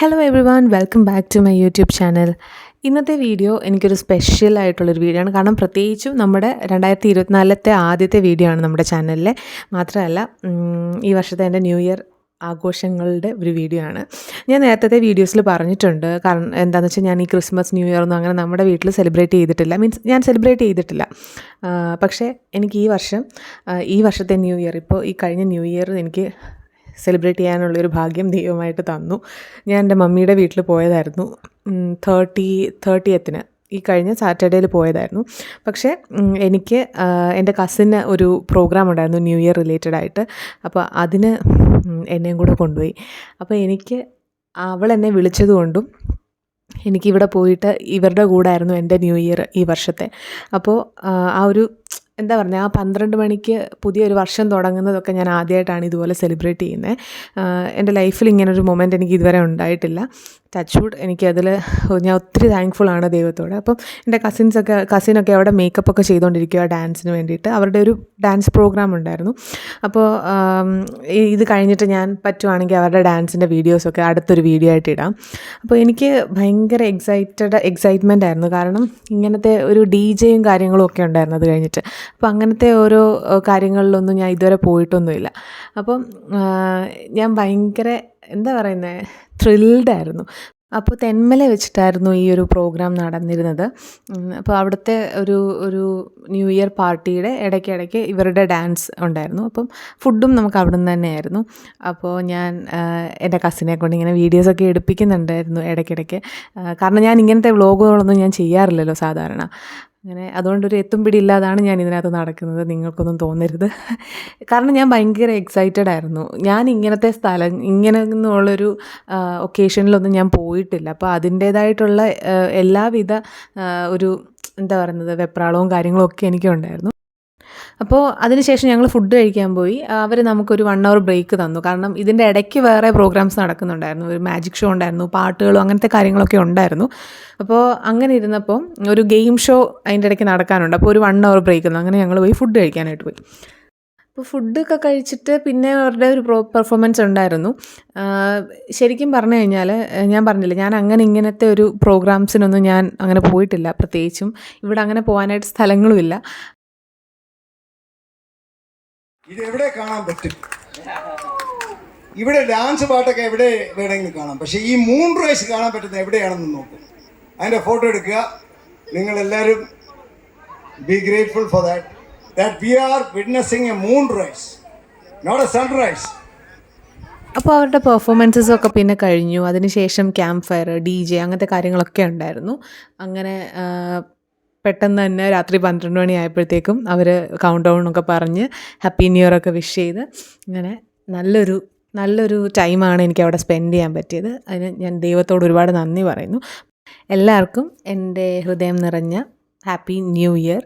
Hello everyone welcome back to my YouTube channel. ഇന്നത്തെ video എനിക്കൊരു special ആയിട്ടുള്ളൊരു video ആണ്. കാരണം പ്രത്യേകിച്ചും നമ്മുടെ 2024 ആദ്യത്തെ വീഡിയോ ആണ് നമ്മുടെ ചാനലിലെ. മാത്രമല്ല ഈ വർഷത്തെ എൻ്റെ ന്യൂ ഇയർ ആഘോഷങ്ങളുടെ ഒരു വീഡിയോ ആണ്. ഞാൻ നേരത്തെ വീഡിയോസിൽ പറഞ്ഞിട്ടുണ്ട്. കാരണം എന്താണെന്ന് വെച്ചാൽ ഞാൻ ഈ ക്രിസ്മസ് ന്യൂ ഇയർ ഒന്നും അങ്ങനെ നമ്മുടെ വീട്ടിൽ സെലിബ്രേറ്റ് ചെയ്തിട്ടില്ല. ഞാൻ സെലിബ്രേറ്റ് ചെയ്തിട്ടില്ല. പക്ഷേ എനിക്ക് ഈ വർഷത്തെ ന്യൂ ഇയർ, ഇപ്പോൾ ഈ കഴിഞ്ഞ ന്യൂ ഇയർ എനിക്ക് സെലിബ്രേറ്റ് ചെയ്യാനുള്ളൊരു ഭാഗ്യം ദൈവമായിട്ട് തന്നു. ഞാൻ എൻ്റെ മമ്മിയുടെ വീട്ടിൽ പോയതായിരുന്നു 30th ഈ കഴിഞ്ഞ സാറ്റർഡേയിൽ പോയതായിരുന്നു. പക്ഷേ എനിക്ക് എൻ്റെ കസിന് ഒരു പ്രോഗ്രാം ഉണ്ടായിരുന്നു ന്യൂ ഇയർ റിലേറ്റഡ് ആയിട്ട്. അപ്പോൾ അതിന് എന്നെയും കൂടെ കൊണ്ടുപോയി. അപ്പോൾ അവൾ എന്നെ വിളിച്ചതുകൊണ്ടും എനിക്കിവിടെ പോയിട്ട് ഇവരുടെ കൂടായിരുന്നു എൻ്റെ ന്യൂ ഇയർ ഈ വർഷത്തെ. അപ്പോൾ ആ ഒരു എന്താ പറയുക, ആ 12 മണിക്ക് പുതിയൊരു വർഷം തുടങ്ങുന്നതൊക്കെ ഞാൻ ആദ്യമായിട്ടാണ് ഇതുപോലെ സെലിബ്രേറ്റ് ചെയ്യുന്നത്. എൻ്റെ ലൈഫിൽ ഇങ്ങനൊരു മൊമെൻ്റ് എനിക്ക് ഇതുവരെ ഉണ്ടായിട്ടില്ല. Touch wood. ഞാൻ ഒത്തിരി താങ്ക്ഫുള്ളാണ് ദൈവത്തോട്. അപ്പം എൻ്റെ കസിനൊക്കെ അവിടെ മേക്കപ്പൊക്കെ ചെയ്തുകൊണ്ടിരിക്കുക ഡാൻസിന് വേണ്ടിയിട്ട്. അവരുടെ ഒരു ഡാൻസ് പ്രോഗ്രാം ഉണ്ടായിരുന്നു. അപ്പോൾ ഇത് കഴിഞ്ഞിട്ട് ഞാൻ പറ്റുവാണെങ്കിൽ അവരുടെ ഡാൻസിൻ്റെ വീഡിയോസൊക്കെ അടുത്തൊരു വീഡിയോ ആയിട്ട് ഇടാം. അപ്പോൾ എനിക്ക് ഭയങ്കര എക്സൈറ്റ്മെൻ്റ് ആയിരുന്നു. കാരണം ഇങ്ങനത്തെ ഒരു DJയും കാര്യങ്ങളും ഒക്കെ ഉണ്ടായിരുന്നു അത് കഴിഞ്ഞിട്ട്. അപ്പോൾ അങ്ങനത്തെ ഓരോ കാര്യങ്ങളിലൊന്നും ഞാൻ ഇതുവരെ പോയിട്ടൊന്നുമില്ല. അപ്പം ഞാൻ ഭയങ്കര ത്രിൽഡായിരുന്നു. അപ്പോൾ തെന്മല വെച്ചിട്ടായിരുന്നു ഈ ഒരു പ്രോഗ്രാം നടന്നിരുന്നത്. അപ്പോൾ അവിടുത്തെ ഒരു ന്യൂ ഇയർ പാർട്ടിയുടെ ഇടയ്ക്കിടയ്ക്ക് ഇവരുടെ ഡാൻസ് ഉണ്ടായിരുന്നു. അപ്പം ഫുഡും നമുക്ക് അവിടെ നിന്ന് തന്നെയായിരുന്നു. അപ്പോൾ ഞാൻ എൻ്റെ കസിനെ കൊണ്ട് ഇങ്ങനെ വീഡിയോസൊക്കെ എടുപ്പിക്കുന്നുണ്ടായിരുന്നു ഇടയ്ക്കിടയ്ക്ക്. കാരണം ഞാൻ ഇങ്ങനത്തെ വ്ളോഗുകളൊന്നും ഞാൻ ചെയ്യാറില്ലല്ലോ സാധാരണ. അതുകൊണ്ടൊരു എത്തും പിടി ഇല്ലാതാണ് ഞാൻ ഇതിനകത്ത് നടക്കുന്നത്. നിങ്ങൾക്കൊന്നും തോന്നരുത്. കാരണം ഞാൻ ഭയങ്കര എക്സൈറ്റഡ് ആയിരുന്നു. ഞാൻ ഇങ്ങനെയുള്ളൊരു ഒക്കേഷനിലൊന്നും ഞാൻ പോയിട്ടില്ല. അപ്പോൾ അതിൻ്റേതായിട്ടുള്ള എല്ലാവിധ വെപ്രാളവും കാര്യങ്ങളും ഒക്കെ എനിക്കുണ്ടായിരുന്നു. അപ്പോൾ അതിനുശേഷം ഞങ്ങൾ ഫുഡ് കഴിക്കാൻ പോയി. അവർ നമുക്കൊരു 1 hour ബ്രേക്ക് തന്നു. കാരണം ഇതിൻ്റെ ഇടയ്ക്ക് വേറെ പ്രോഗ്രാംസ് നടക്കുന്നുണ്ടായിരുന്നു. ഒരു മാജിക് ഷോ ഉണ്ടായിരുന്നു, പാട്ടുകളും അങ്ങനത്തെ കാര്യങ്ങളൊക്കെ ഉണ്ടായിരുന്നു. അപ്പോൾ അങ്ങനെ ഇരുന്നപ്പോൾ ഒരു ഗെയിം ഷോ അതിൻ്റെ ഇടയ്ക്ക് നടക്കാനുണ്ട്. അപ്പോൾ ഒരു 1 hour ബ്രേക്ക് തന്നു. അങ്ങനെ ഞങ്ങൾ പോയി ഫുഡ് കഴിക്കാനായിട്ട് പോയി. അപ്പോൾ ഫുഡൊക്കെ കഴിച്ചിട്ട് പിന്നെ അവരുടെ ഒരു പെർഫോമൻസ് ഉണ്ടായിരുന്നു. ശരിക്കും പറഞ്ഞു കഴിഞ്ഞാൽ ഞാൻ പറഞ്ഞില്ല, ഞാൻ ഇങ്ങനത്തെ ഒരു പ്രോഗ്രാംസിനൊന്നും ഞാൻ അങ്ങനെ പോയിട്ടില്ല. പ്രത്യേകിച്ചും ഇവിടെ അങ്ങനെ പോകാനായിട്ട് സ്ഥലങ്ങളുമില്ല. ഇതെവിടെ കാണാൻ പറ്റും? ഇവിടെ ഡാൻസ് പാട്ടൊക്കെ എവിടെ വേണമെങ്കിലും കാണാം. പക്ഷേ ഈ മൂൺ റൈസ് കാണാൻ പറ്റുന്ന എവിടെയാണെന്ന് നോക്കും. അതിൻ്റെ ഫോട്ടോ എടുക്കുക. നിങ്ങളെല്ലാവരും B grateful four that we are witnessing a moon rise, not a sunrise. അപ്പോൾ അവരുടെ പെർഫോമൻസസൊക്കെ പിന്നെ കഴിഞ്ഞു. അതിനുശേഷം ക്യാമ്പ് ഫയർ, DJ അങ്ങനത്തെ കാര്യങ്ങളൊക്കെ ഉണ്ടായിരുന്നു. അങ്ങനെ പെട്ടെന്ന് തന്നെ രാത്രി 12 മണി ആയപ്പോഴത്തേക്കും അവർ കൗണ്ട് ഡൗണൊക്കെ പറഞ്ഞ് ഹാപ്പി ന്യൂ ഇയർ ഒക്കെ വിഷ് ചെയ്ത് അങ്ങനെ നല്ലൊരു ടൈമാണ് എനിക്ക് അവിടെ സ്പെൻഡ് ചെയ്യാൻ പറ്റിയത്. അതിന് ഞാൻ ദൈവത്തോട് ഒരുപാട് നന്ദി പറയുന്നു. എല്ലാവർക്കും എൻ്റെ ഹൃദയം നിറഞ്ഞ ഹാപ്പി ന്യൂ ഇയർ.